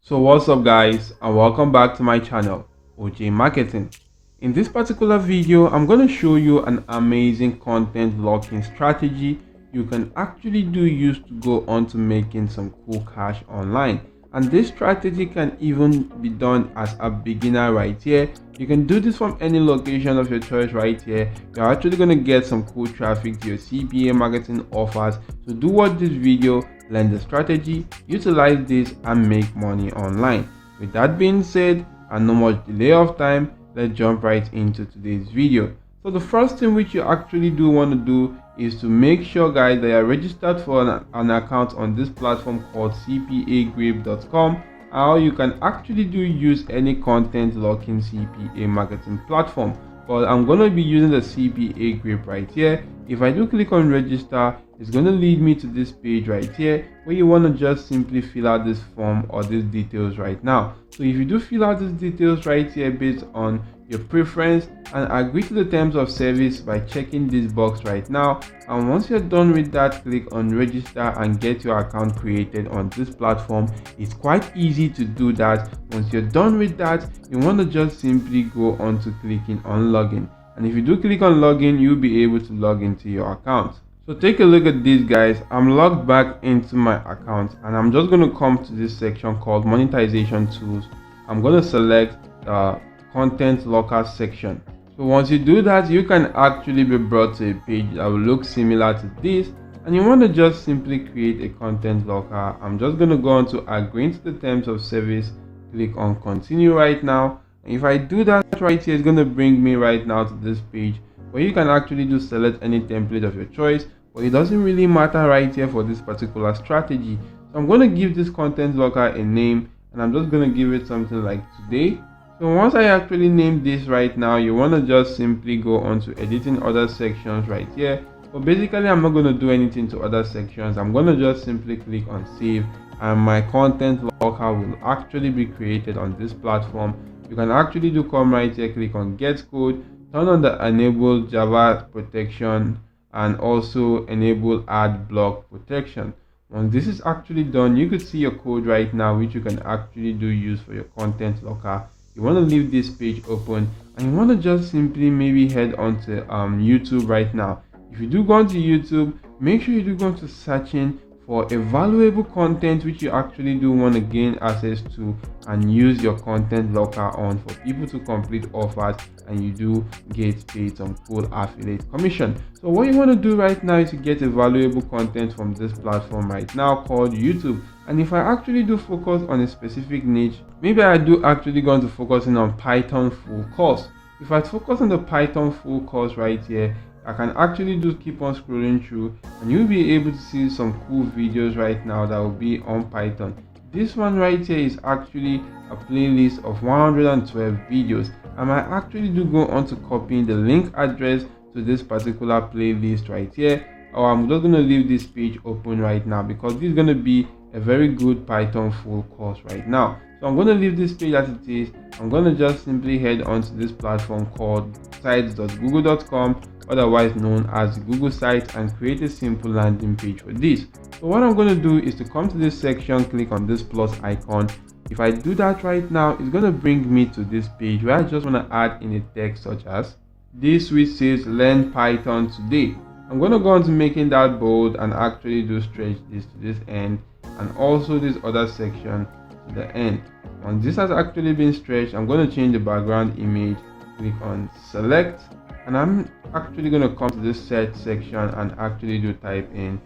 So what's up guys, and welcome back to my channel, OJ Marketing. In this particular video, I'm going to show you an amazing content locking strategy you can actually use to go on to making some cool cash online. And this strategy can even be done as a beginner right here. You can do this from any location of your choice right here. You're actually going to get some cool traffic to your CPA marketing offers. So do watch this video, learn the strategy, utilize this, and make money online. With that being said, and no much delay of time, let's jump right into today's video. So the first thing which you actually do want to do is to make sure guys that you're registered for an account on this platform called Cpagrip.com. Or you can actually use any content locking CPA marketing platform, but I'm going to be using the Cpagrip right here. If I do click on register, it's going to lead me to this page right here where you want to just simply fill out this form or these details right now. So if you do fill out these details right here based on your preference and agree to the terms of service by checking this box right now, and once you're done with that, click on register and get your account created on this platform. It's quite easy to do that. Once you're done with that, you want to just simply go on to clicking on login, and if you do click on login, you'll be able to log into your account. So take a look at this guys. I'm logged back into my account and I'm just going to come to this section called monetization tools. I'm going to select the content locker section. So once you do that, you can actually be brought to a page that will look similar to this, and you want to just simply create a content locker. I'm just going to go on to agree to the terms of service, click on continue right now, and if I do that right here, it's going to bring me right now to this page where you can actually select any template of your choice, but it doesn't really matter right here for this particular strategy. So I'm going to give this content locker a name, and I'm just going to give it something like today. So once I actually name this right now, you want to just simply go on to editing other sections right here. But basically I'm not going to do anything to other sections. I'm going to just simply click on save, and my content locker will actually be created on this platform. You can actually come right here, click on get code, turn on the enable Java protection, and also enable ad block protection. Once this is actually done, you could see your code right now which you can actually use for your content locker. You want to leave this page open, and you want to just simply maybe head onto YouTube right now. If you do go onto YouTube, make sure you do go into searching for a valuable content which you actually do want to gain access to and use your content locker on for people to complete offers, and you do get paid some cool affiliate commission. So what you want to do right now is to get a valuable content from this platform right now called YouTube. And if I actually do focus on a specific niche, maybe I do actually going to focusing on Python full course. If I focus on the Python full course right here, I can actually keep on scrolling through, and you'll be able to see some cool videos right now that will be on Python. This one right here is actually a playlist of 112 videos. I might actually go on to copying the link address to this particular playlist right here, or I'm just going to leave this page open right now because this is going to be a very good Python full course right now. So I'm going to leave this page as it is. I'm going to just simply head onto this platform called sites.google.com, otherwise known as Google Sites, and create a simple landing page for this. So what I'm going to do is to come to this section, click on this plus icon. If I do that right now, it's going to bring me to this page where I just want to add in a text such as this, which says learn Python today. I'm going to go on to making that bold and actually stretch this to this end, and also this other section to the end. Once this has actually been stretched, I'm going to change the background image, click on select, and I'm actually going to come to this search section and actually type in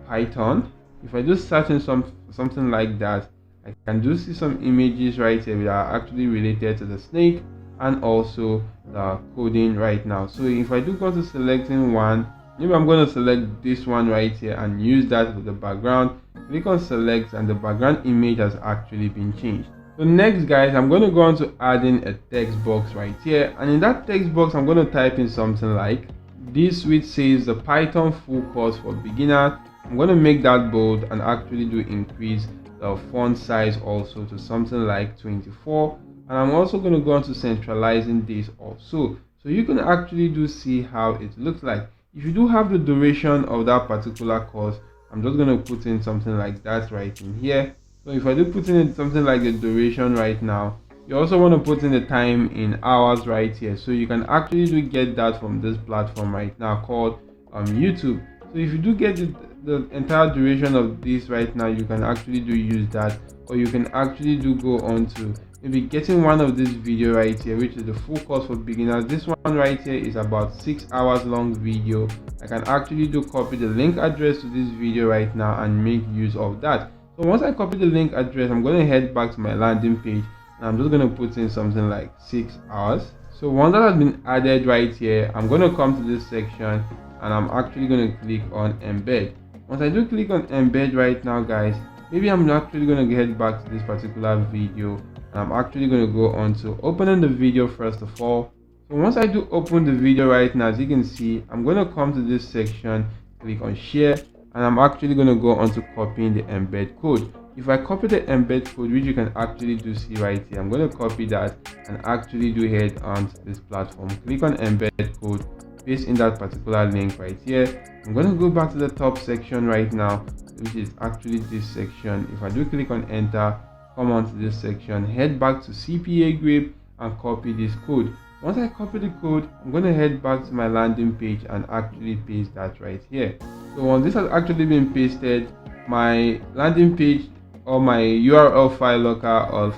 Python. If I search in something like that, I can see some images right here that are actually related to the snake and also the coding right now. So if I go to selecting one, maybe I'm going to select this one right here and use that for the background. Click on select, and the background image has actually been changed. So next guys, I'm going to go on to adding a text box right here, and in that text box I'm going to type in something like this, which says the Python full course for beginners. I'm going to make that bold and actually increase the font size also to something like 24, and I'm also going to go on to centralizing this also, so you can actually see how it looks like. If you do have the duration of that particular course, I'm just going to put in something like that right in here. So if I do put in something like the duration right now, you also want to put in the time in hours right here. So you can actually do get that from this platform right now called YouTube. So if you do get the entire duration of this right now, you can actually do use that, or you can actually do go on to maybe getting one of this video right here, which is the full course for beginners. This one right here is about 6 hours long video. I can actually do copy the link address to this video right now and make use of that. So once I copy the link address, I'm going to head back to my landing page, and I'm just going to put in something like 6 hours. So once that has been added right here, I'm going to come to this section and I'm actually going to click on embed. Once I do click on embed right now, guys, maybe I'm actually going to head back to this particular video, and I'm actually going to go on to opening the video first of all. So once I do open the video right now, as you can see, I'm going to come to this section, click on share, and I'm actually going to go on to copying the embed code. If I copy the embed code, which you can actually do see right here, I'm going to copy that and actually do head on to this platform, click on embed code, paste in that particular link right here. I'm going to go back to the top section right now, which is actually this section. If I do click on enter, come on to this section, head back to Cpagrip and copy this code. Once I copy the code, I'm going to head back to my landing page and actually paste that right here. So once this has actually been pasted, my landing page or my URL file locker of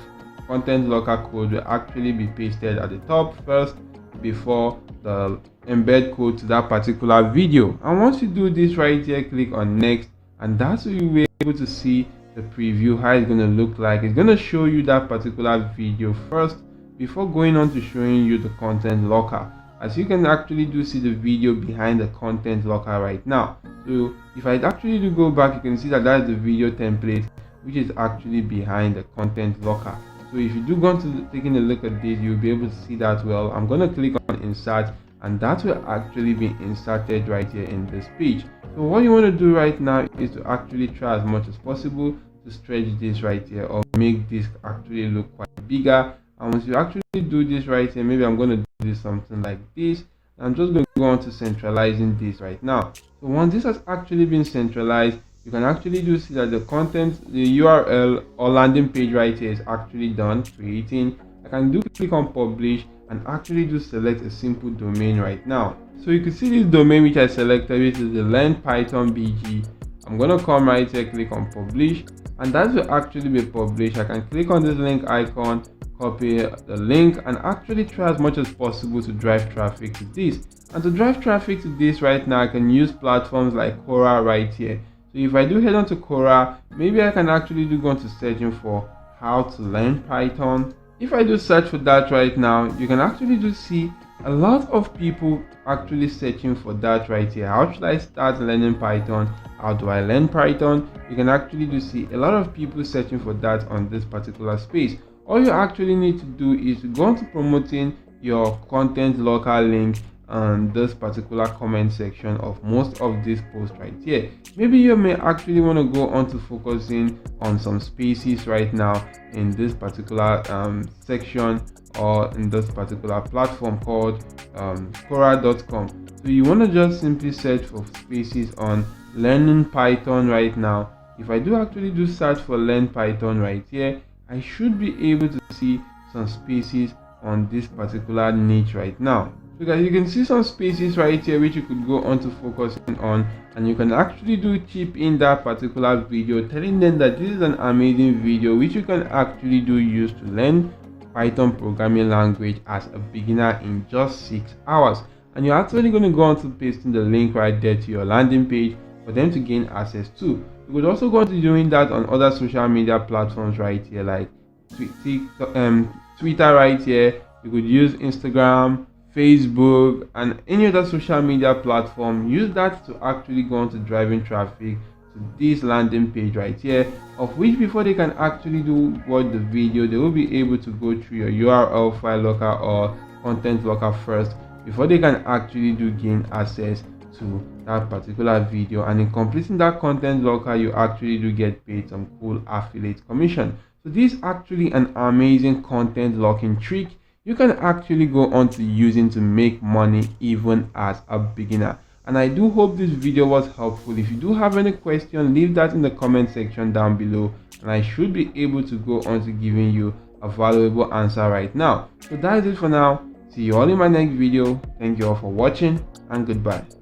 content locker code will actually be pasted at the top first before the embed code to that particular video. And once you do this right here, click on next, and that's where you'll be able to see the preview, how it's going to look like. It's going to show you that particular video first before going on to showing you the content locker. As you can actually do see the video behind the content locker right now. So if I actually do go back, you can see that that's the video template which is actually behind the content locker. So if you do go to taking a look at this, you'll be able to see that well. I'm going to click on insert, and that will actually be inserted right here in this page. So what you want to do right now is to actually try as much as possible to stretch this right here, or make this actually look quite bigger. And once you actually do this right here, maybe I'm going to do this something like this. I'm just going to go on to centralizing this right now. So once this has actually been centralized, you can actually do see that the content, the URL or landing page right here is actually done creating. I can do click on publish and actually do select a simple domain right now. So you can see this domain which I selected, which is the Learn Python BG. I'm going to come right here, click on publish, and that will actually be published. I can click on this link icon, copy the link, and actually try as much as possible to drive traffic to this. And to drive traffic to this right now, I can use platforms like Quora right here. So if I do head on to Quora, maybe I can actually do go on to searching for how to learn Python. If I do search for that right now, you can actually do see a lot of people actually searching for that right here. How should I start learning Python? How do I learn Python? You can actually do see a lot of people searching for that on this particular space. All you actually need to do is to go on to promoting your content locker link and this particular comment section of most of these posts right here. Maybe you may actually want to go on to focusing on some spaces right now in this particular section or in this particular platform called Quora.com. So you want to just simply search for spaces on learning Python right now. If I do actually do search for learn Python right here, I should be able to see some spaces on this particular niche right now. Because you can see some spaces right here which you could go on to focusing on, and you can actually do chip in that particular video, telling them that this is an amazing video which you can actually do use to learn Python programming language as a beginner in just 6 hours. And you're actually going to go on to pasting the link right there to your landing page for them to gain access to. You could also go on to doing that on other social media platforms right here, like Twitter right here. You could use Instagram, Facebook, and any other social media platform. Use that to actually go on to driving traffic to this landing page right here, of which before they can actually do watch the video, they will be able to go through your URL file locker or content locker first before they can actually do gain access to that particular video. And in completing that content locker, you actually do get paid some cool affiliate commission. So this is actually an amazing content locking trick you can actually go on to using to make money even as a beginner. And I do hope this video was helpful. If you do have any question, leave that in the comment section down below, and I should be able to go on to giving you a valuable answer right now. So that is it for now. See you all in my next video. Thank you all for watching, and goodbye.